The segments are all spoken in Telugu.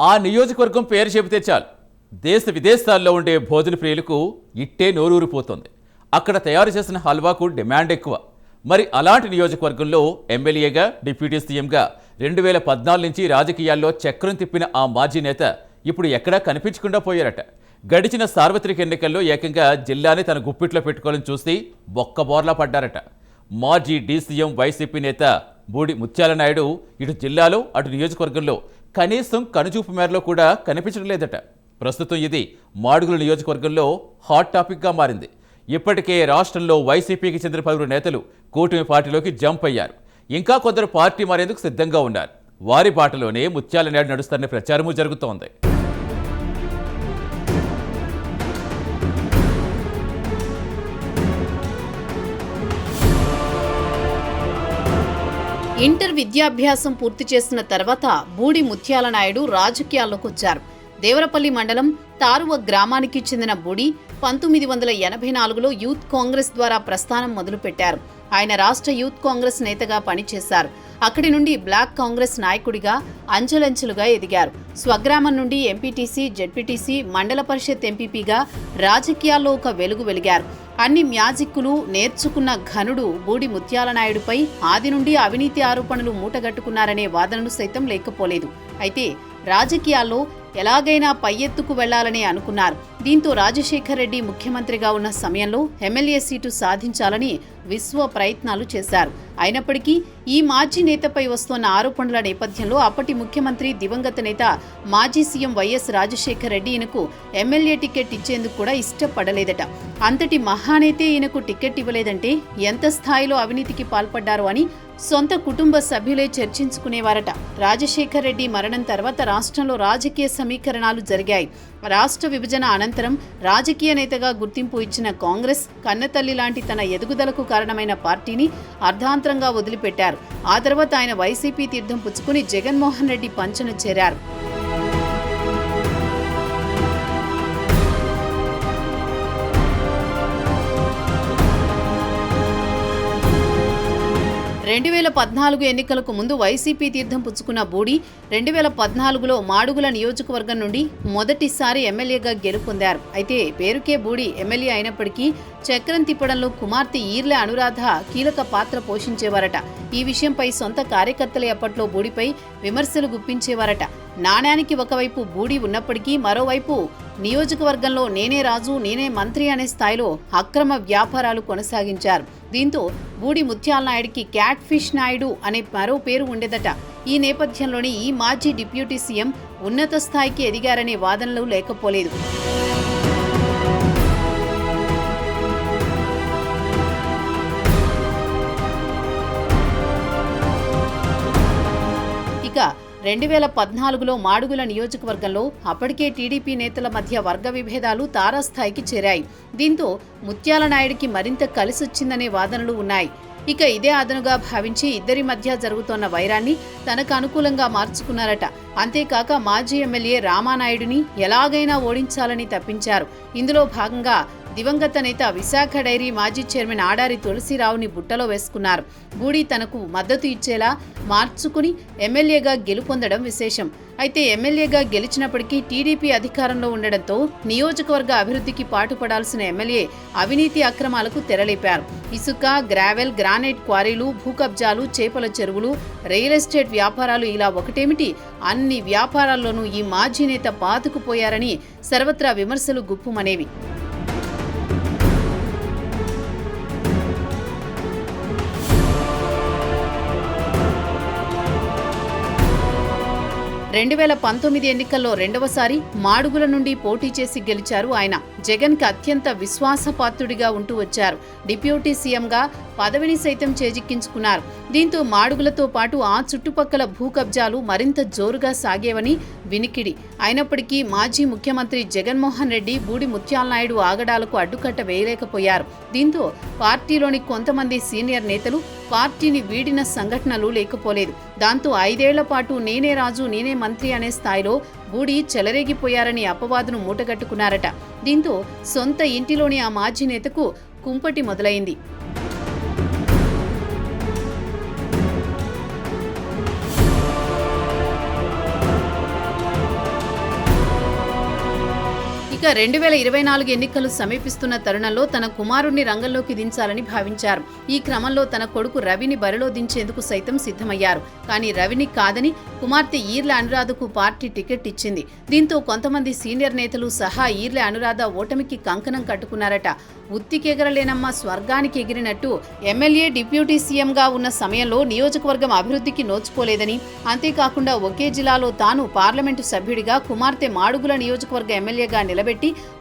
ఆ నియోజకవర్గం పేరు చెబితే చాలు దేశ విదేశాల్లో ఉండే భోజన ప్రియులకు ఇట్టే నోరూరిపోతుంది. అక్కడ తయారు చేసిన హల్వాకు డిమాండ్ ఎక్కువ. మరి అలాంటి నియోజకవర్గంలో ఎమ్మెల్యేగా, డిప్యూటీ సీఎంగా 2014 నుంచి రాజకీయాల్లో చక్రం తిప్పిన ఆ మాజీ నేత ఇప్పుడు ఎక్కడా కనిపించకుండా పోయారట. గడిచిన సార్వత్రిక ఎన్నికల్లో ఏకంగా జిల్లాని తన గుప్పిట్లో పెట్టుకోవాలని చూసి బొక్కబోర్లా పడ్డారట. మాజీ డీసీఎం వైసీపీ నేత బూడి ముత్యాల నాయుడు ఇటు జిల్లాలో అటు నియోజకవర్గంలో కనీసం కనుచూపు మేరలో కూడా కనిపించడం లేదట. ప్రస్తుతం ఇది మాడుగుల నియోజకవర్గంలో హాట్ టాపిక్గా మారింది. ఇప్పటికే రాష్ట్రంలో వైసీపీకి చెందిన 10 నేతలు కూటమి పార్టీలోకి జంప్ అయ్యారు. ఇంకా కొందరు పార్టీ మారేందుకు సిద్ధంగా ఉన్నారు. వారి బాటలోనే ముత్యాల నాయుడు నడుస్తారనే ప్రచారమూ జరుగుతోంది. ఇంటర్ విద్యాభ్యాసం పూర్తి చేసిన తర్వాత బూడి ముత్యాల నాయుడు రాజకీయాల్లోకి వచ్చారు. దేవరపల్లి మండలం తారువ గ్రామానికి చెందిన బూడి 1984లో యూత్ కాంగ్రెస్ ద్వారా ప్రస్థానం మొదలుపెట్టారు. ఆయన రాష్ట్ర యూత్ కాంగ్రెస్ నేతగా పనిచేశారు. అక్కడి నుండి బ్లాక్ కాంగ్రెస్ నాయకుడిగా అంచెలంచెలుగా ఎదిగారు. స్వగ్రామం నుండి ఎంపీటీసీ, జెడ్పీటీసీ, మండల పరిషత్ ఎంపీపీగా రాజకీయాల్లో ఒక వెలుగు వెలిగారు. అన్ని మ్యాజిక్కులు నేర్చుకున్న ఘనుడు బూడి ముత్యాల నాయుడుపై ఆది నుండి అవినీతి ఆరోపణలు మూటగట్టుకున్నారనే వాదనలు సైతం లేకపోలేదు. అయితే రాజకీయాల్లో ఎలాగైనా పై ఎత్తుకు వెళ్లాలని అనుకున్నారు. దీంతో రాజశేఖర్ రెడ్డి ముఖ్యమంత్రిగా ఉన్న సమయంలో ఎమ్మెల్యే సీటు సాధించాలని విశ్వ ప్రయత్నాలు చేశారు. అయినప్పటికీ ఈ మాజీ నేతపై వస్తున్న ఆరోపణల నేపథ్యంలో అప్పటి ముఖ్యమంత్రి, దివంగత నేత, మాజీ సీఎం వైఎస్ రాజశేఖర్ రెడ్డి ఈయనకు ఎమ్మెల్యే టికెట్ ఇచ్చేందుకు కూడా ఇష్టపడలేదట. అంతటి మహానేతే ఈయనకు టికెట్ ఇవ్వలేదంటే ఎంత స్థాయిలో అవినీతికి పాల్పడ్డారు అని సొంత కుటుంబ సభ్యులే చర్చించుకునేవారట. రాజశేఖర్ రెడ్డి మరణం తర్వాత రాష్ట్రంలో రాజకీయ సమీకరణాలు జరిగాయి. రాష్ట్ర విభజన అనంతరం రాజకీయ నేతగా గుర్తింపు ఇచ్చిన కాంగ్రెస్ కన్నతల్లి లాంటి తన ఎదుగుదలకు కారణమైన పార్టీని అర్ధాంతరంగా వదిలిపెట్టారు. ఆ తర్వాత ఆయన వైసీపీ తీర్థం పుచ్చుకుని జగన్మోహన్ రెడ్డి పంచన చేరారు. రెండు 2014 ఎన్నికలకు ముందు వైసీపీ తీర్థం పుచ్చుకున్న బూడి 2014లో మాడుగుల నియోజకవర్గం నుండి మొదటిసారి ఎమ్మెల్యేగా గెలుపొందారు. అయితే పేరుకే బూడి ఎమ్మెల్యే అయినప్పటికీ చక్రం తిప్పడంలో కుమార్తె ఈర్లె అనురాధ కీలక పాత్ర పోషించేవారట. ఈ విషయంపై సొంత కార్యకర్తలే అప్పట్లో బూడిపై విమర్శలు గుప్పించేవారట. నాణ్యానికి ఒకవైపు బూడి ఉన్నప్పటికీ మరోవైపు నియోజకవర్గంలో నేనే రాజు, నేనే మంత్రి అనే స్థాయిలో అక్రమ వ్యాపారాలు కొనసాగించారు. దీంతో బూడి ముత్యాల నాయుడికి క్యాట్ ఫిష్ నాయుడు అనే మరో పేరు ఉండేదట. ఈ నేపథ్యంలోనే ఈ మాజీ డిప్యూటీ సీఎం ఉన్నత స్థాయికి ఎదిగారనే వాదనలు లేకపోలేదు. ఇక 2014లో మాడుగుల నియోజకవర్గంలో అప్పటికే టీడీపీ నేతల మధ్య వర్గ విభేదాలు తారాస్థాయికి చేరాయి. దీంతో ముత్యాల నాయుడికి మరింత కలిసొచ్చిందనే వాదనలు ఉన్నాయి. ఇక ఇదే అదనుగా భావించి ఇద్దరి మధ్య జరుగుతోన్న వైరాన్ని తనకు అనుకూలంగా మార్చుకున్నారట. అంతేకాక మాజీ ఎమ్మెల్యే రామానాయుడిని ఎలాగైనా ఓడించాలని తప్పించారు. ఇందులో భాగంగా దివంగత నేత విశాఖ డైరీ మాజీ చైర్మన్ ఆడారి తులసిరావుని బుట్టలో వేసుకున్నారు. బూడి తనకు మద్దతు ఇచ్చేలా మార్చుకుని ఎమ్మెల్యేగా గెలుపొందడం విశేషం. అయితే ఎమ్మెల్యేగా గెలిచినప్పటికీ టీడీపీ అధికారంలో ఉండడంతో నియోజకవర్గ అభివృద్ధికి పాటుపడాల్సిన ఎమ్మెల్యే అవినీతి అక్రమాలకు తెరలేపారు. ఇసుక, గ్రావెల్, గ్రానైట్ క్వారీలు, భూకబ్జాలు, చేపల చెరువులు, రియల్ ఎస్టేట్ వ్యాపారాలు ఇలా ఒకటేమిటి అన్ని వ్యాపారాల్లోనూ ఈ మాజీ నేత పాతుకుపోయారని సర్వత్రా విమర్శలు గుప్పుమనేవి. 2019 ఎన్నికల్లో రెండవసారి మాడుగుల నుండి పోటీ చేసి గెలిచారు ఆయన. జగన్కి అత్యంత విశ్వాసపాత్రుడిగా ఉంటూ వచ్చారు. డిప్యూటీ సీఎంగా పదవిని సైతం చేజిక్కించుకున్నారు. దీంతో మాడుగులతో పాటు ఆ చుట్టుపక్కల భూ కబ్జాలు మరింత జోరుగా సాగేవని వినికిడి. అయినప్పటికీ మాజీ ముఖ్యమంత్రి జగన్మోహన్ రెడ్డి బూడి ముత్యాల నాయుడు ఆగడాలకు అడ్డుకట్ట వేయలేకపోయారు. దీంతో పార్టీలోని కొంతమంది సీనియర్ నేతలు పార్టీని వీడిన సంఘటనలు లేకపోలేదు. దాంతో 5 ఏళ్ల పాటు నేనే రాజు, నేనే మంత్రి అనే స్థాయిలో బూడి చెలరేగిపోయారని అపవాదును మూటగట్టుకున్నారట. దీంతో సొంత ఇంటిలోని ఆ మాజీ నేతకు కుంపటి మొదలైంది. ఇక 2024 ఎన్నికలు సమీపిస్తున్న తరుణంలో తన కుమారుణ్ణి రంగంలోకి దించాలని భావించారు. ఈ క్రమంలో తన కొడుకు రవిని బరిలో దించేందుకు సైతం సిద్ధమయ్యారు. కానీ రవిని కాదని కుమార్తె ఈర్ల అనురాధకు పార్టీ టికెట్ ఇచ్చింది. దీంతో కొంతమంది సీనియర్ నేతలు సహా ఈర్ల అనురాధ ఓటమికి కంకణం కట్టుకున్నారట. ఉత్తికెగరలేనమ్మ స్వర్గానికి ఎగిరినట్టు ఎమ్మెల్యే డిప్యూటీ సీఎంగా ఉన్న సమయంలో నియోజకవర్గం అభివృద్ధికి నోచుకోలేదని, అంతేకాకుండా ఒకే జిల్లాలో తాను పార్లమెంటు సభ్యుడిగా కుమార్తె మాడుగుల నియోజకవర్గ ఎమ్మెల్యేగా నిలబెట్టి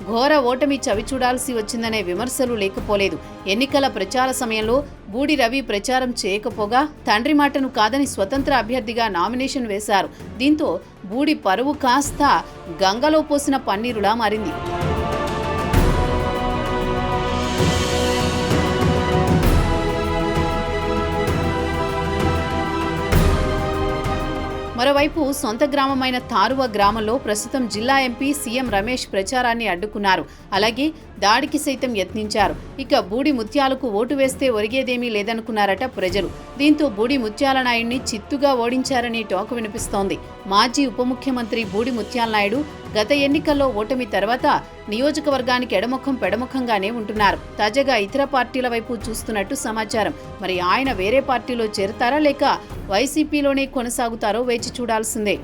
ఘోర ఓటమి చవిచూడాల్సి వచ్చిందనే విమర్శలు లేకపోలేదు. ఎన్నికల ప్రచార సమయంలో బూడి రవి ప్రచారం చేయకపోగా తండ్రి మాటను కాదని స్వతంత్ర అభ్యర్థిగా నామినేషన్ వేశారు. దీంతో బూడి పరువు కాస్త గంగలో పోసిన పన్నీరులా మారింది. మరోవైపు సొంత గ్రామమైన తారువ గ్రామంలో ప్రస్తుతం జిల్లా ఎంపీ సీఎం రమేష్ ప్రచారాన్ని అడ్డుకున్నారు. అలాగే దాడికి సైతం యత్నించారు. ఇక బూడి ముత్యాలకు ఓటు వేస్తే ఒరిగేదేమీ లేదనుకున్నారట ప్రజలు. దీంతో బూడి ముత్యాల నాయుడిని చిత్తుగా ఓడించారని టాక్ వినిపిస్తోంది. మాజీ ఉప ముఖ్యమంత్రి బూడి ముత్యాల నాయుడు గత ఎన్నికల్లో ఓటమి తర్వాత నియోజకవర్గానికి ఎడముఖం పెడముఖంగానే ఉంటున్నారు. తాజాగా ఇతర పార్టీల వైపు చూస్తున్నట్టు సమాచారం. మరి ఆయన వేరే పార్టీలో చేరతారా లేక వైసీపీలోనే కొనసాగుతారో వేచి చూడాల్సిందే.